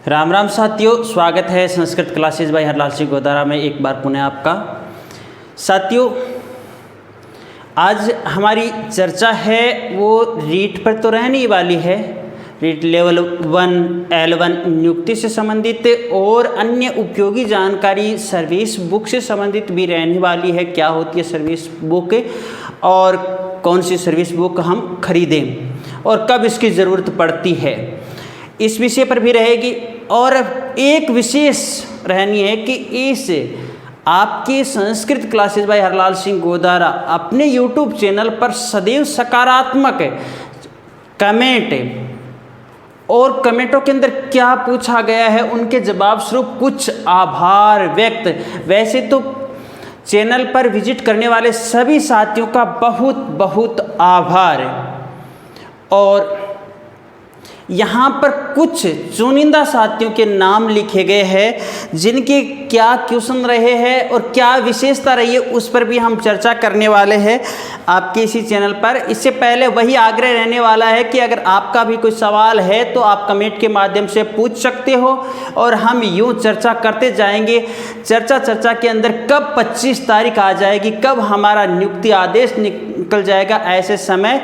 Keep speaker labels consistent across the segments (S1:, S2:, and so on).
S1: राम राम साथियों, स्वागत है संस्कृत क्लासेस बाय हरलाल सिंह गोदारा में एक बार पुनः आपका। साथियों, आज हमारी चर्चा है वो रीट पर तो रहने वाली है। रीट लेवल 1 L1 नियुक्ति से संबंधित और अन्य उपयोगी जानकारी सर्विस बुक से संबंधित भी रहने वाली है। क्या होती है सर्विस बुक और कौन सी सर्विस बुक हम खरीदें और कब इसकी ज़रूरत पड़ती है, इस विषय पर भी रहेगी। और एक विशेष रहनी है कि इस आपके संस्कृत क्लासेस बाय हरलाल सिंह गोदारा अपने YouTube चैनल पर सदैव सकारात्मक कमेंट और कमेंटों के अंदर क्या पूछा गया है उनके जवाब स्वरूप कुछ आभार व्यक्त। वैसे तो चैनल पर विजिट करने वाले सभी साथियों का बहुत बहुत आभार। और यहाँ पर कुछ चुनिंदा साथियों के नाम लिखे गए हैं जिनके क्या क्वेश्चन रहे हैं और क्या विशेषता रही है उस पर भी हम चर्चा करने वाले हैं आपके इसी चैनल पर। इससे पहले वही आग्रह रहने वाला है कि अगर आपका भी कोई सवाल है तो आप कमेंट के माध्यम से पूछ सकते हो और हम यूँ चर्चा करते जाएंगे। चर्चा के अंदर कब 25 तारीख आ जाएगी, कब हमारा नियुक्ति आदेश निकल जाएगा, ऐसे समय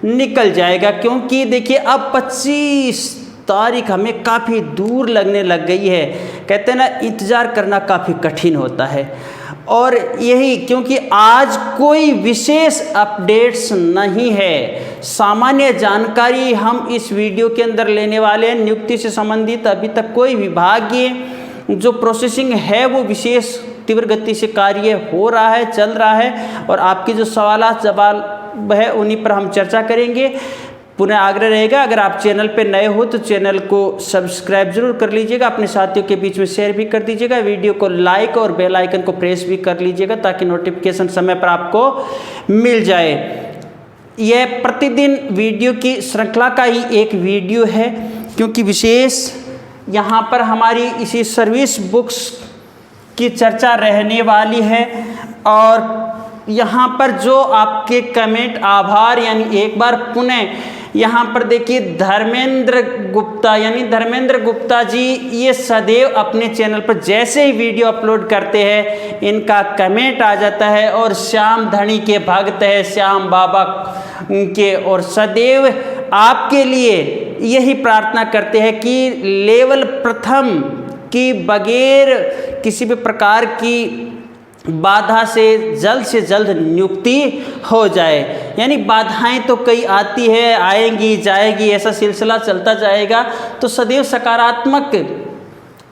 S1: निकल जाएगा। क्योंकि देखिए अब 25 तारीख हमें काफ़ी दूर लगने लग गई है। कहते हैं ना, इंतज़ार करना काफ़ी कठिन होता है। और यही क्योंकि आज कोई विशेष अपडेट्स नहीं है, सामान्य जानकारी हम इस वीडियो के अंदर लेने वाले हैं। नियुक्ति से संबंधित अभी तक कोई विभागीय जो प्रोसेसिंग है वो विशेष तीव्र गति से कार्य हो रहा है, चल रहा है। और आपकी जो सवाल जवाब है उन्हीं पर हम चर्चा करेंगे। पुनः आग्रह रहेगा, अगर आप चैनल पे नए हो तो चैनल को सब्सक्राइब जरूर कर लीजिएगा, अपने साथियों के बीच में शेयर भी कर दीजिएगा, वीडियो को लाइक और बेल आइकन को प्रेस भी कर लीजिएगा ताकि नोटिफिकेशन समय पर आपको मिल जाए। यह प्रतिदिन वीडियो की श्रृंखला का ही एक वीडियो है, क्योंकि विशेष यहाँ पर हमारी इसी सर्विस बुक्स की चर्चा रहने वाली है। और यहाँ पर जो आपके कमेंट आभार, यानी एक बार पुनः यहाँ पर देखिए धर्मेंद्र गुप्ता, यानी धर्मेंद्र गुप्ता जी ये सदैव अपने चैनल पर जैसे ही वीडियो अपलोड करते हैं इनका कमेंट आ जाता है। और श्याम धनी के भक्त है, श्याम बाबा के, और सदैव आपके लिए यही प्रार्थना करते हैं कि लेवल प्रथम की बगैर किसी भी प्रकार की बाधा से जल्द नियुक्ति हो जाए। यानी बाधाएं तो कई आती है, आएंगी जाएगी, ऐसा सिलसिला चलता जाएगा। तो सदैव सकारात्मक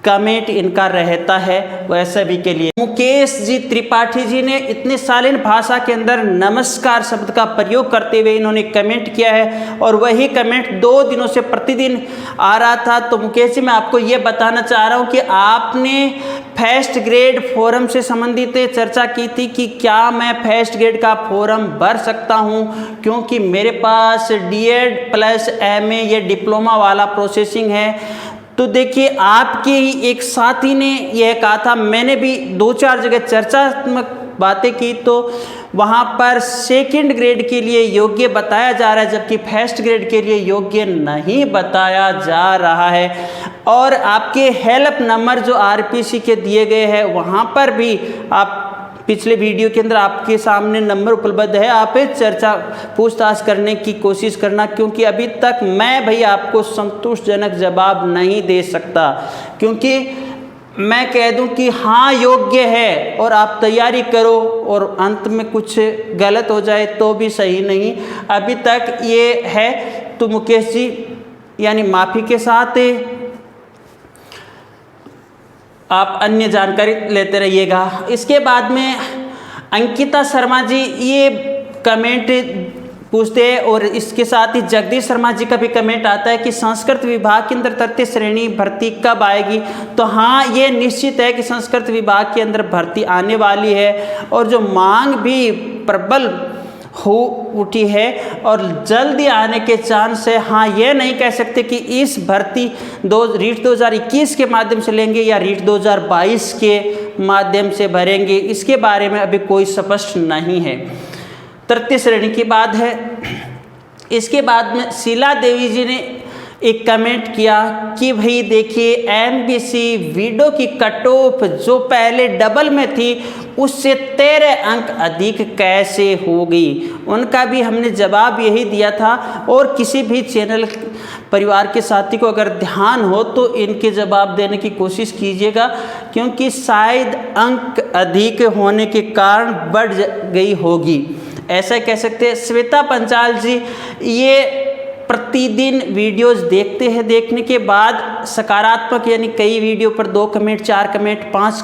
S1: कमेंट इनका रहता है वैसे भी के लिए। मुकेश जी त्रिपाठी जी ने इतने शालीन भाषा के अंदर नमस्कार शब्द का प्रयोग करते हुए इन्होंने कमेंट किया है और वही कमेंट 2 दिनों से प्रतिदिन आ रहा था। तो मुकेश जी, मैं आपको ये बताना चाह रहा हूँ कि आपने फर्स्ट ग्रेड फोरम से संबंधित चर्चा की थी कि क्या मैं फर्स्ट ग्रेड का फॉर्म भर सकता हूँ, क्योंकि मेरे पास DED प्लस MA ये डिप्लोमा वाला प्रोसेसिंग है। तो देखिए आपके ही एक साथी ने यह कहा था, मैंने भी 2-4 जगह चर्चात्मक बातें की तो वहाँ पर सेकंड ग्रेड के लिए योग्य बताया जा रहा है, जबकि फर्स्ट ग्रेड के लिए योग्य नहीं बताया जा रहा है। और आपके हेल्प नंबर जो RPC के दिए गए हैं वहाँ पर भी आप पिछले वीडियो के अंदर आपके सामने नंबर उपलब्ध है, आप चर्चा पूछताछ करने की कोशिश करना, क्योंकि अभी तक मैं भाई आपको संतोषजनक जवाब नहीं दे सकता। क्योंकि मैं कह दूं कि हाँ योग्य है और आप तैयारी करो और अंत में कुछ गलत हो जाए तो भी सही नहीं, अभी तक ये है। तो मुकेश जी यानी माफ़ी के साथ आप अन्य जानकारी लेते रहिएगा। इसके बाद में अंकिता शर्मा जी ये कमेंट पूछते हैं और इसके साथ ही जगदीश शर्मा जी का भी कमेंट आता है कि संस्कृत विभाग के अंदर तृतीय श्रेणी भर्ती कब आएगी। तो हाँ, ये निश्चित है कि संस्कृत विभाग के अंदर भर्ती आने वाली है और जो मांग भी प्रबल हो उठी है और जल्दी आने के चांस है। हाँ, ये नहीं कह सकते कि इस भर्ती रीट 2021 के माध्यम से लेंगे या रीट 2022 के माध्यम से भरेंगे, इसके बारे में अभी कोई स्पष्ट नहीं है। तृतीय श्रेणी की बात है। इसके बाद में शीला देवी जी ने एक कमेंट किया कि भाई देखिए एमबीसी वीडियो की कट ऑफ जो पहले डबल में थी उससे 13 अंक अधिक कैसे हो गई। उनका भी हमने जवाब यही दिया था। और किसी भी चैनल परिवार के साथी को अगर ध्यान हो तो इनके जवाब देने की कोशिश कीजिएगा, क्योंकि शायद अंक अधिक होने के कारण बढ़ गई होगी, ऐसा कह सकते हैं। श्वेता पंचाल जी ये प्रतिदिन वीडियोस देखते हैं, देखने के बाद सकारात्मक यानी कई वीडियो पर 2 कमेंट 4 कमेंट 5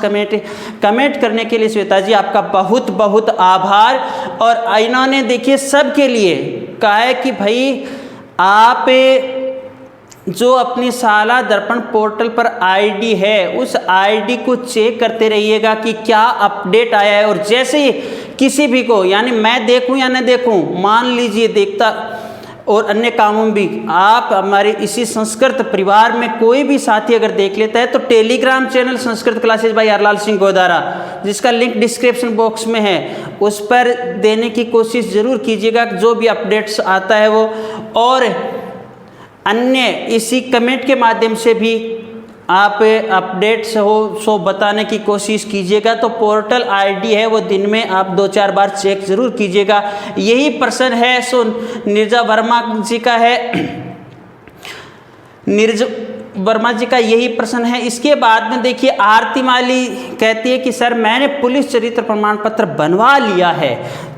S1: कमेंट करने के लिए श्वेता जी आपका बहुत बहुत आभार। और इन्होंने देखिए सबके लिए कहा है कि भाई आप जो अपनी साला दर्पण पोर्टल पर आईडी है उस आईडी को चेक करते रहिएगा कि क्या अपडेट आया है। और जैसे ही किसी भी को यानी मैं देखूं या न देखूं, मान लीजिए देखता और अन्य कामों में भी आप हमारे इसी संस्कृत परिवार में कोई भी साथी अगर देख लेता है तो Telegram channel Sanskrit classes bye Harlal Singh Godara, जिसका लिंक डिस्क्रिप्शन बॉक्स में है, उस पर देने की कोशिश ज़रूर कीजिएगा जो भी अपडेट्स आता है वो। और अन्य इसी कमेंट के माध्यम से भी आप अपडेट्स हो सो बताने की कोशिश कीजिएगा। तो पोर्टल आईडी है वो दिन में आप 2-4 बार चेक ज़रूर कीजिएगा। यही प्रश्न है सो नीरजा वर्मा जी का है, नीरज वर्मा जी का यही प्रश्न है। इसके बाद में देखिए आरती माली कहती है कि सर मैंने पुलिस चरित्र प्रमाण पत्र बनवा लिया है,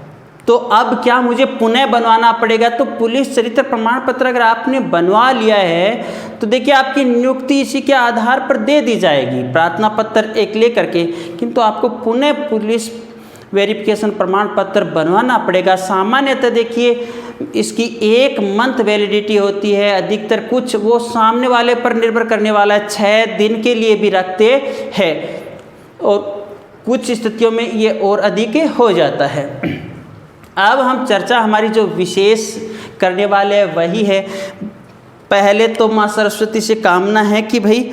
S1: तो अब क्या मुझे पुनः बनवाना पड़ेगा। तो पुलिस चरित्र प्रमाण पत्र अगर आपने बनवा लिया है तो देखिए आपकी नियुक्ति इसी के आधार पर दे दी जाएगी, प्रार्थना पत्र एक ले करके, किंतु आपको पुनः पुलिस वेरिफिकेशन प्रमाण पत्र बनवाना पड़ेगा। सामान्यतः देखिए इसकी 1 मंथ वैलिडिटी होती है, अधिकतर कुछ वो सामने वाले पर निर्भर करने वाला है, 6 दिन के लिए भी रखते हैं और कुछ स्थितियों में ये और अधिक हो जाता है। अब हम चर्चा हमारी जो विशेष करने वाले हैं वही है। पहले तो माँ सरस्वती से कामना है कि भाई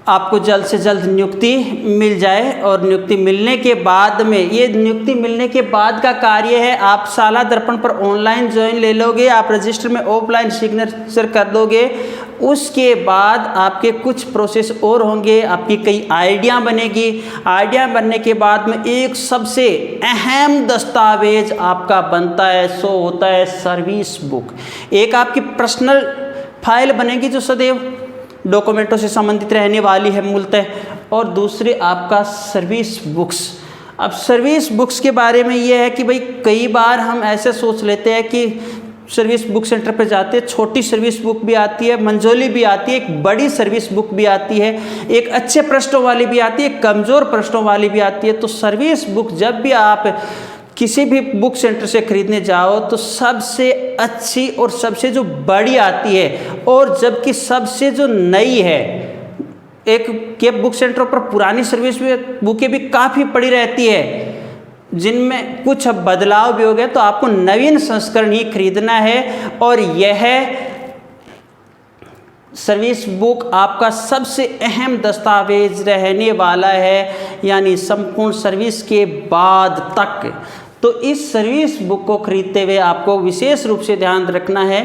S1: आपको जल्द से जल्द नियुक्ति मिल जाए। और नियुक्ति मिलने के बाद में, ये नियुक्ति मिलने के बाद का कार्य है, आप साला दर्पण पर ऑनलाइन ज्वाइन ले लोगे, आप रजिस्टर में ऑफलाइन सिग्नेचर कर दोगे, उसके बाद आपके कुछ प्रोसेस और होंगे, आपकी कई आइडिया बनेगी। आइडिया बनने के बाद में एक सबसे अहम दस्तावेज आपका बनता है, सो होता है सर्विस बुक। एक आपकी पर्सनल फाइल बनेगी जो सदैव डॉक्यूमेंटों से संबंधित रहने वाली है मूलतः, और दूसरी आपका सर्विस बुक्स। अब सर्विस बुक्स के बारे में ये है कि भाई कई बार हम ऐसे सोच लेते हैं कि सर्विस बुक सेंटर पर जाते हैं, छोटी सर्विस बुक भी आती है, मंजोली भी आती है, एक बड़ी सर्विस बुक भी आती है, एक अच्छे पृष्ठों वाली भी आती है, कमज़ोर पृष्ठों वाली भी आती है। तो सर्विस बुक जब भी आप किसी भी बुक सेंटर से खरीदने जाओ तो सबसे अच्छी और सबसे जो बड़ी आती है, और जबकि सबसे जो नई है, एक के बुक सेंटर पर पुरानी सर्विस बुकें भी काफ़ी पड़ी रहती है जिनमें कुछ बदलाव भी हो गए, तो आपको नवीन संस्करण ही खरीदना है। और यह सर्विस बुक आपका सबसे अहम दस्तावेज रहने वाला है, यानी संपूर्ण सर्विस के बाद तक। तो इस सर्विस बुक को खरीदते हुए आपको विशेष रूप से ध्यान रखना है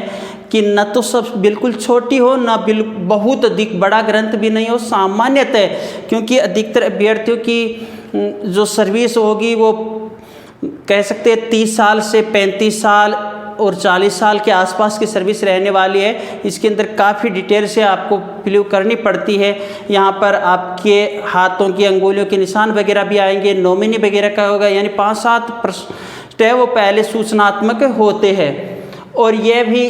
S1: कि न तो सब बिल्कुल छोटी हो, न बहुत अधिक बड़ा ग्रंथ भी नहीं हो, सामान्यतः, क्योंकि अधिकतर अभ्यर्थियों की जो सर्विस होगी वो कह सकते हैं 30 साल से 35 साल और 40 साल के आसपास की सर्विस रहने वाली है। इसके अंदर काफ़ी डिटेल से आपको फिल करनी पड़ती है। यहाँ पर आपके हाथों की अंगुलियों के निशान वगैरह भी आएंगे, नॉमिनी वगैरह का होगा, यानी 5-7 प्रश्न है वो पहले सूचनात्मक होते हैं। और यह भी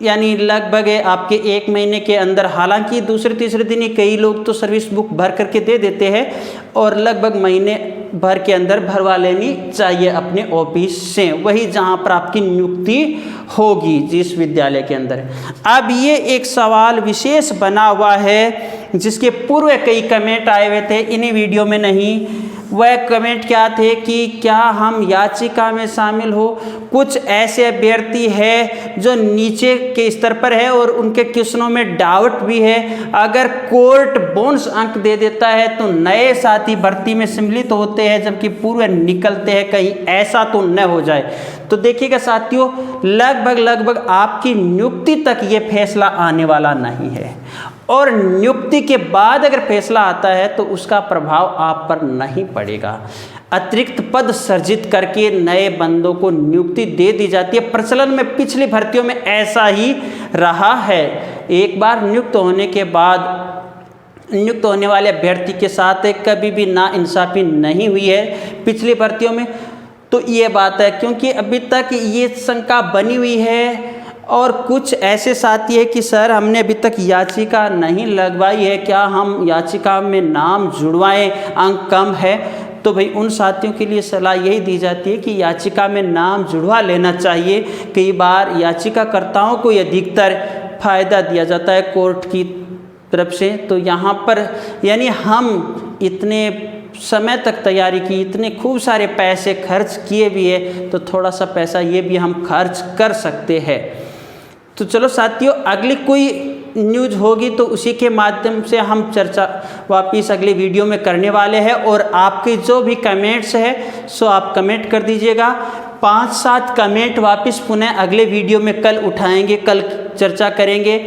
S1: यानी लगभग आपके 1 महीने के अंदर, हालांकि दूसरे तीसरे दिन ही कई लोग तो सर्विस बुक भर करके दे देते हैं, और लगभग महीने भर के अंदर भरवा लेनी चाहिए अपने ऑफिस से, वही जहां पर आपकी नियुक्ति होगी जिस विद्यालय के अंदर। अब ये एक सवाल विशेष बना हुआ है जिसके पूर्व कई कमेंट आए हुए थे, इन्हीं वीडियो में नहीं वह कमेंट क्या थे कि क्या हम याचिका में शामिल हो। कुछ ऐसे अभ्यर्थी है जो नीचे के स्तर पर है और उनके क्वेश्चनों में डाउट भी है। अगर कोर्ट बोनस अंक दे देता है तो नए साथी भर्ती में सम्मिलित होते हैं, जबकि पूर्व निकलते हैं। कहीं ऐसा तो न हो जाए। तो देखिएगा साथियों, लगभग आपकी नियुक्ति तक ये फैसला आने वाला नहीं है, और नियुक्ति के बाद अगर फैसला आता है तो उसका प्रभाव आप पर नहीं पड़ेगा। अतिरिक्त पद सर्जित करके नए बंदों को नियुक्ति दे दी जाती है। प्रचलन में पिछली भर्तियों में ऐसा ही रहा है। एक बार नियुक्त होने के बाद नियुक्त होने वाले अभ्यर्थी के साथ कभी भी नाइंसाफ़ी नहीं हुई है पिछली भर्तियों में। तो ये बात है, क्योंकि अभी तक ये शंका बनी हुई है। और कुछ ऐसे साथी है कि सर हमने अभी तक याचिका नहीं लगवाई है, क्या हम याचिका में नाम जुड़वाएं, अंक कम है। तो भाई उन साथियों के लिए सलाह यही दी जाती है कि याचिका में नाम जुड़वा लेना चाहिए। कई बार याचिकाकर्ताओं को अधिकतर फ़ायदा दिया जाता है कोर्ट की तरफ से। तो यहाँ पर यानी हम इतने समय तक तैयारी की, इतने खूब सारे पैसे खर्च किए भी है, तो थोड़ा सा पैसा ये भी हम खर्च कर सकते हैं। तो चलो साथियों, अगली कोई न्यूज़ होगी तो उसी के माध्यम से हम चर्चा वापिस अगली वीडियो में करने वाले हैं। और आपके जो भी कमेंट्स है सो आप कमेंट कर दीजिएगा। 5-7 कमेंट वापिस पुनः अगले वीडियो में कल उठाएंगे, कल चर्चा करेंगे।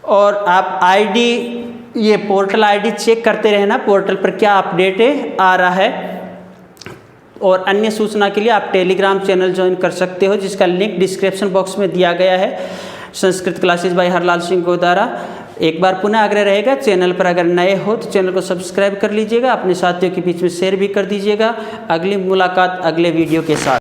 S1: और आप आईडी, ये पोर्टल आईडी चेक करते रहना, पोर्टल पर क्या अपडेट आ रहा है। और अन्य सूचना के लिए आप टेलीग्राम चैनल ज्वाइन कर सकते हो, जिसका लिंक डिस्क्रिप्शन बॉक्स में दिया गया है। Sanskrit classes bye Harlal Singh Godara. एक बार पुनः आग्रह रहेगा, चैनल पर अगर नए हो तो चैनल को सब्सक्राइब कर लीजिएगा, अपने साथियों के बीच में शेयर भी कर दीजिएगा। अगली मुलाकात अगले वीडियो के साथ।